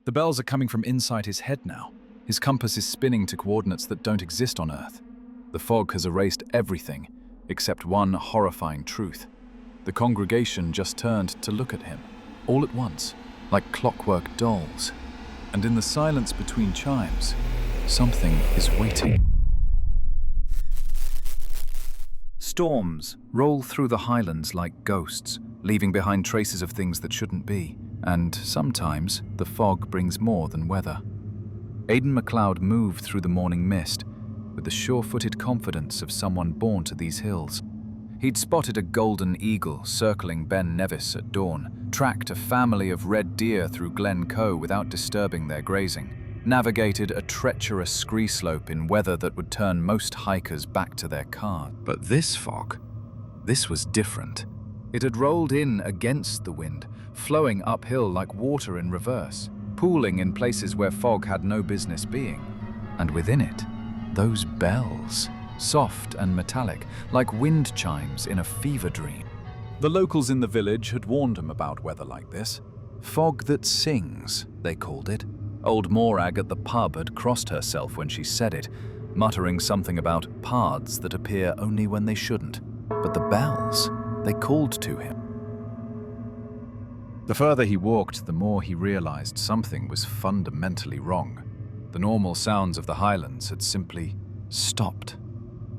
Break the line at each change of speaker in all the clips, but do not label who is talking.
The bells are coming from inside his head now. His compass is spinning to coordinates that don't exist on Earth. The fog has erased everything, except one horrifying truth. The congregation just turned to look at him, all at once, like clockwork dolls. And in the silence between chimes, something is waiting. Storms roll through the Highlands like ghosts, leaving behind traces of things that shouldn't be. And sometimes the fog brings more than weather. Aidan Murdoch moved through the morning mist with the sure-footed confidence of someone born to these hills. He'd spotted a golden eagle circling Ben Nevis at dawn, tracked a family of red deer through Glen Coe without disturbing their grazing, navigated a treacherous scree slope in weather that would turn most hikers back to their cars. But this fog, this was different. It had rolled in against the wind, flowing uphill like water in reverse, pooling in places where fog had no business being. And within it, those bells, soft and metallic, like wind chimes in a fever dream. The locals in the village had warned him about weather like this. Fog that sings, they called it. Old Morag at the pub had crossed herself when she said it, muttering something about paths that appear only when they shouldn't. But the bells, they called to him. The further he walked, the more he realized something was fundamentally wrong. The normal sounds of the Highlands had simply stopped.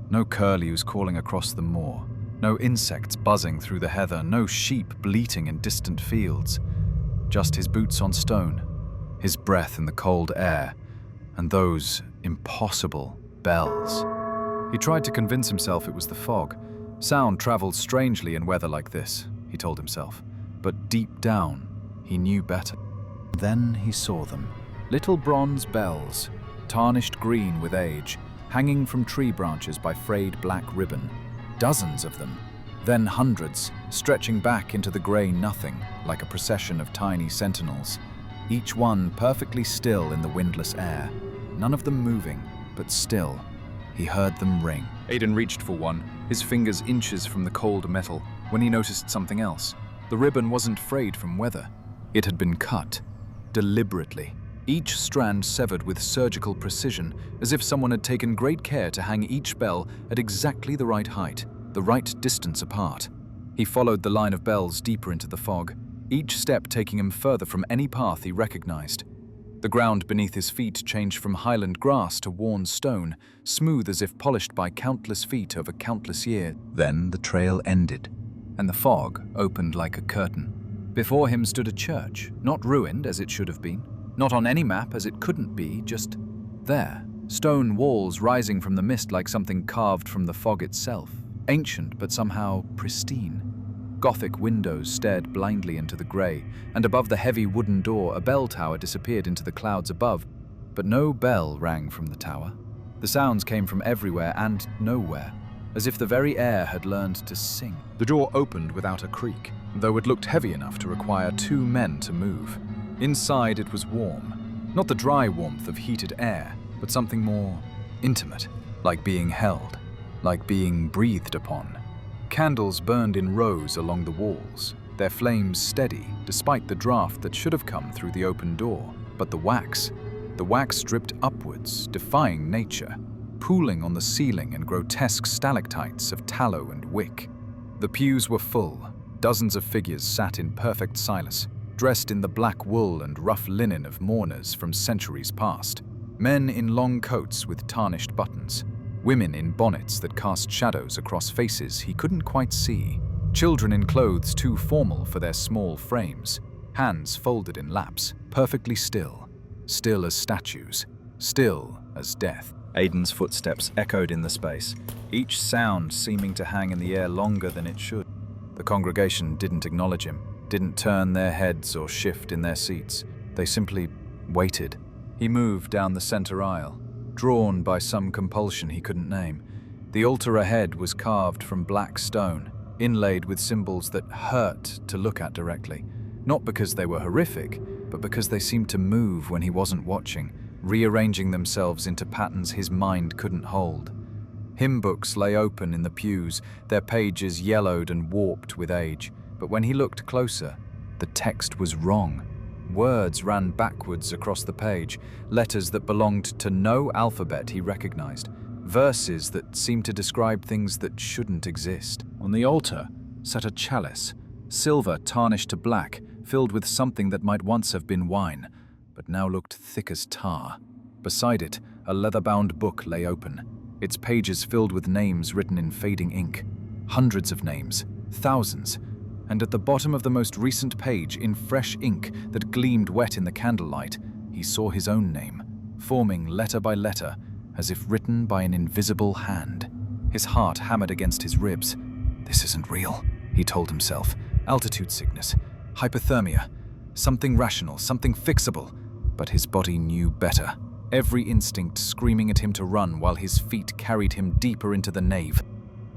No curlews calling across the moor, no insects buzzing through the heather, no sheep bleating in distant fields. Just his boots on stone, his breath in the cold air, and those impossible bells. He tried to convince himself it was the fog. Sound travels strangely in weather like this, he told himself. But deep down, he knew better. Then he saw them. Little bronze bells, tarnished green with age, hanging from tree branches by frayed black ribbon. Dozens of them. Then hundreds, stretching back into the grey nothing, like a procession of tiny sentinels. Each one perfectly still in the windless air. None of them moving, but still. He heard them ring. Aidan reached for one, his fingers inches from the cold metal, when he noticed something else. The ribbon wasn't frayed from weather. It had been cut, deliberately. Each strand severed with surgical precision, as if someone had taken great care to hang each bell at exactly the right height, the right distance apart. He followed the line of bells deeper into the fog, each step taking him further from any path he recognized. The ground beneath his feet changed from highland grass to worn stone, smooth as if polished by countless feet over countless years. Then the trail ended, and the fog opened like a curtain. Before him stood a church, not ruined as it should have been, not on any map as it couldn't be, just there. Stone walls rising from the mist like something carved from the fog itself, ancient but somehow pristine. Gothic windows stared blindly into the grey, and above the heavy wooden door a bell tower disappeared into the clouds above. But no bell rang from the tower. The sounds came from everywhere and nowhere, as if the very air had learned to sing. The door opened without a creak, though it looked heavy enough to require 2 men to move. Inside it was warm, not the dry warmth of heated air, but something more intimate, like being held, like being breathed upon. Candles burned in rows along the walls, their flames steady despite the draft that should have come through the open door. But the wax dripped upwards, defying nature, pooling on the ceiling in grotesque stalactites of tallow and wick. The pews were full. Dozens of figures sat in perfect silence, dressed in the black wool and rough linen of mourners from centuries past. Men in long coats with tarnished buttons. Women in bonnets that cast shadows across faces he couldn't quite see. Children in clothes too formal for their small frames. Hands folded in laps, perfectly still. Still as statues. Still as death. Aidan's footsteps echoed in the space, each sound seeming to hang in the air longer than it should. The congregation didn't acknowledge him, didn't turn their heads or shift in their seats. They simply waited. He moved down the center aisle, drawn by some compulsion he couldn't name. The altar ahead was carved from black stone, inlaid with symbols that hurt to look at directly. Not because they were horrific, but because they seemed to move when he wasn't watching, rearranging themselves into patterns his mind couldn't hold. Hymn books lay open in the pews, their pages yellowed and warped with age. But when he looked closer, the text was wrong. Words ran backwards across the page, letters that belonged to no alphabet he recognized, verses that seemed to describe things that shouldn't exist. On the altar sat a chalice, silver tarnished to black, filled with something that might once have been wine, but now looked thick as tar. Beside it, a leather-bound book lay open, its pages filled with names written in fading ink. Hundreds of names, thousands, and at the bottom of the most recent page, in fresh ink that gleamed wet in the candlelight, he saw his own name, forming letter by letter, as if written by an invisible hand. His heart hammered against his ribs. This isn't real, he told himself. Altitude sickness, hypothermia, something rational, something fixable. But his body knew better, every instinct screaming at him to run while his feet carried him deeper into the nave.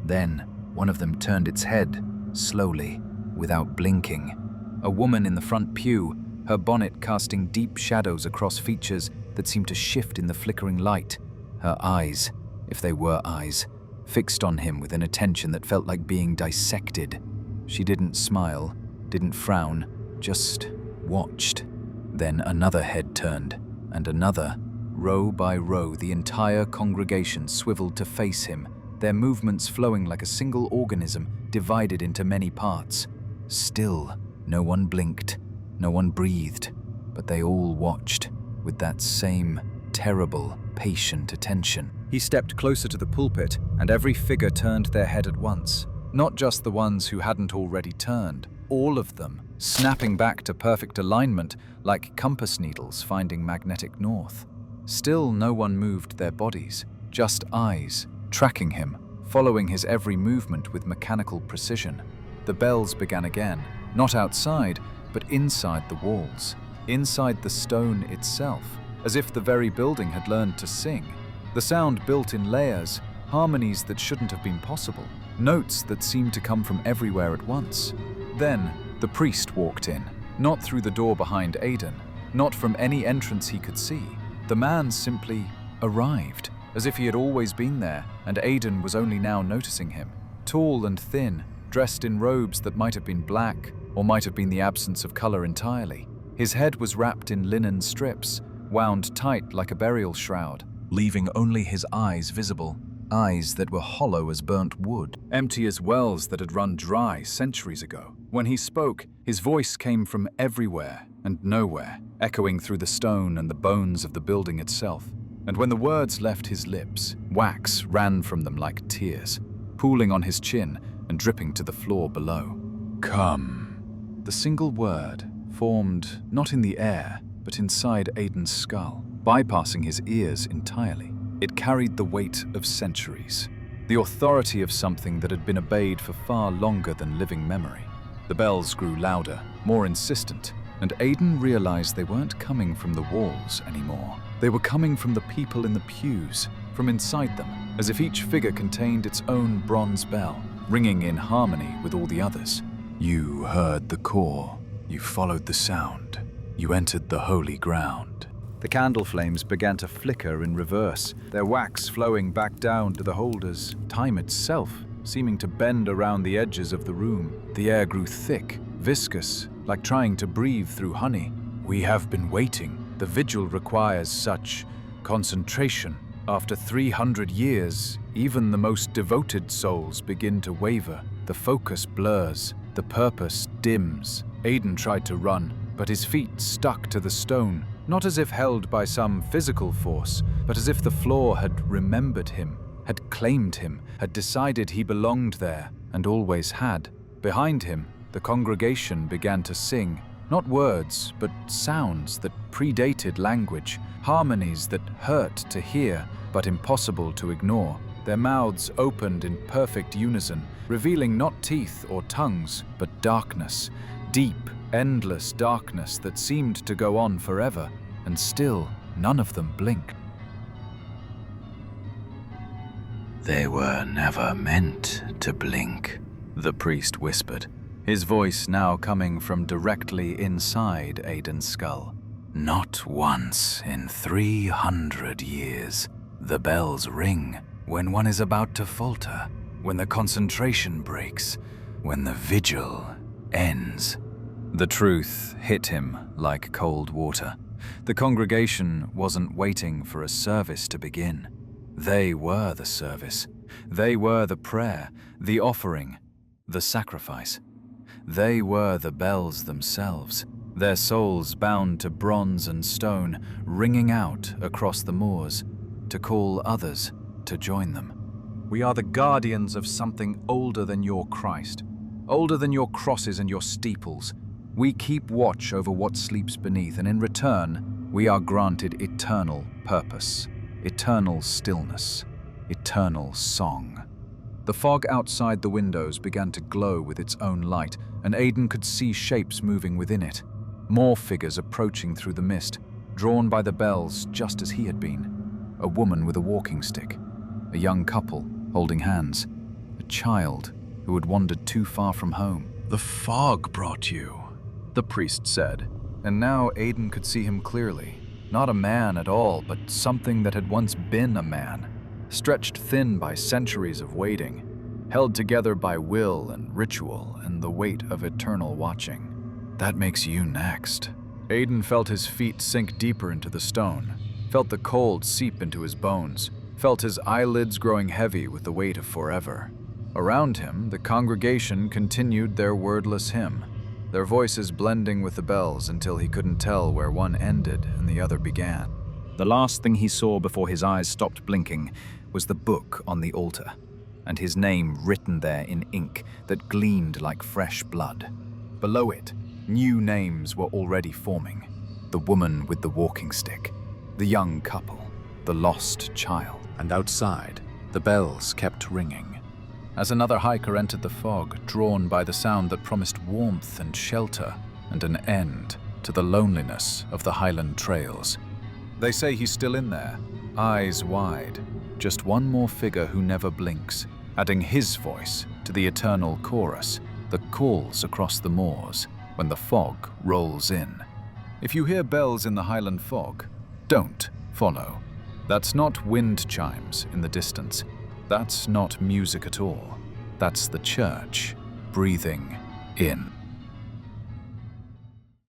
Then, one of them turned its head, slowly, without blinking. A woman in the front pew, her bonnet casting deep shadows across features that seemed to shift in the flickering light. Her eyes, if they were eyes, fixed on him with an attention that felt like being dissected. She didn't smile, didn't frown, just watched. Then another head turned, and another. Row by row, the entire congregation swiveled to face him, their movements flowing like a single organism divided into many parts. Still, no one blinked, no one breathed, but they all watched, with that same terrible, patient attention. He stepped closer to the pulpit, and every figure turned their head at once. Not just the ones who hadn't already turned, all of them, snapping back to perfect alignment like compass needles finding magnetic north. Still no one moved their bodies, just eyes, tracking him, following his every movement with mechanical precision. The bells began again, not outside, but inside the walls, inside the stone itself, as if the very building had learned to sing. The sound built in layers, harmonies that shouldn't have been possible, notes that seemed to come from everywhere at once. Then, the priest walked in, not through the door behind Aidan, not from any entrance he could see. The man simply arrived, as if he had always been there, and Aidan was only now noticing him. Tall and thin, dressed in robes that might have been black, or might have been the absence of color entirely. His head was wrapped in linen strips, wound tight like a burial shroud, leaving only his eyes visible, eyes that were hollow as burnt wood, empty as wells that had run dry centuries ago. When he spoke, his voice came from everywhere and nowhere, echoing through the stone and the bones of the building itself. And when the words left his lips, wax ran from them like tears, pooling on his chin and dripping to the floor below. Come. The single word formed not in the air, but inside Aidan's skull, bypassing his ears entirely. It carried the weight of centuries, the authority of something that had been obeyed for far longer than living memory. The bells grew louder, more insistent, and Aidan realized they weren't coming from the walls anymore. They were coming from the people in the pews, from inside them, as if each figure contained its own bronze bell, ringing in harmony with all the others. You heard the call. You followed the sound. You entered the holy ground. The candle flames began to flicker in reverse, their wax flowing back down to the holders, time itself seeming to bend around the edges of the room. The air grew thick, viscous, like trying to breathe through honey. We have been waiting. The vigil requires such concentration. After 300 years, even the most devoted souls begin to waver. The focus blurs, the purpose dims. Aidan tried to run, but his feet stuck to the stone, not as if held by some physical force, but as if the floor had remembered him, had claimed him, had decided he belonged there, and always had. Behind him, the congregation began to sing, not words, but sounds that predated language, harmonies that hurt to hear, but impossible to ignore. Their mouths opened in perfect unison, revealing not teeth or tongues, but darkness, deep, endless darkness that seemed to go on forever, and still none of them blinked. They were never meant to blink, the priest whispered, his voice now coming from directly inside Aidan's skull. Not once in 300 years. The bells ring when one is about to falter, when the concentration breaks, when the vigil ends. The truth hit him like cold water. The congregation wasn't waiting for a service to begin. They were the service. They were the prayer, the offering, the sacrifice. They were the bells themselves, their souls bound to bronze and stone, ringing out across the moors to call others to join them. We are the guardians of something older than your Christ, older than your crosses and your steeples. We keep watch over what sleeps beneath, and in return, we are granted eternal purpose, eternal stillness, eternal song. The fog outside the windows began to glow with its own light, and Aidan could see shapes moving within it. More figures approaching through the mist, drawn by the bells just as he had been. A woman with a walking stick, a young couple holding hands, a child who had wandered too far from home. "The fog brought you," the priest said, and now Aidan could see him clearly. Not a man at all, but something that had once been a man, stretched thin by centuries of waiting, held together by will and ritual and the weight of eternal watching. "That makes you next." Aidan felt his feet sink deeper into the stone, felt the cold seep into his bones, felt his eyelids growing heavy with the weight of forever. Around him, the congregation continued their wordless hymn, their voices blending with the bells until he couldn't tell where one ended and the other began. The last thing he saw before his eyes stopped blinking was the book on the altar, and his name written there in ink that gleamed like fresh blood. Below it, new names were already forming. The woman with the walking stick, the young couple, the lost child. And outside, the bells kept ringing. As another hiker entered the fog, drawn by the sound that promised warmth and shelter and an end to the loneliness of the Highland trails. They say he's still in there, eyes wide, just one more figure who never blinks, adding his voice to the eternal chorus that calls across the moors when the fog rolls in. If you hear bells in the Highland fog, don't follow. That's not wind chimes in the distance. That's not music at all. That's the church breathing in.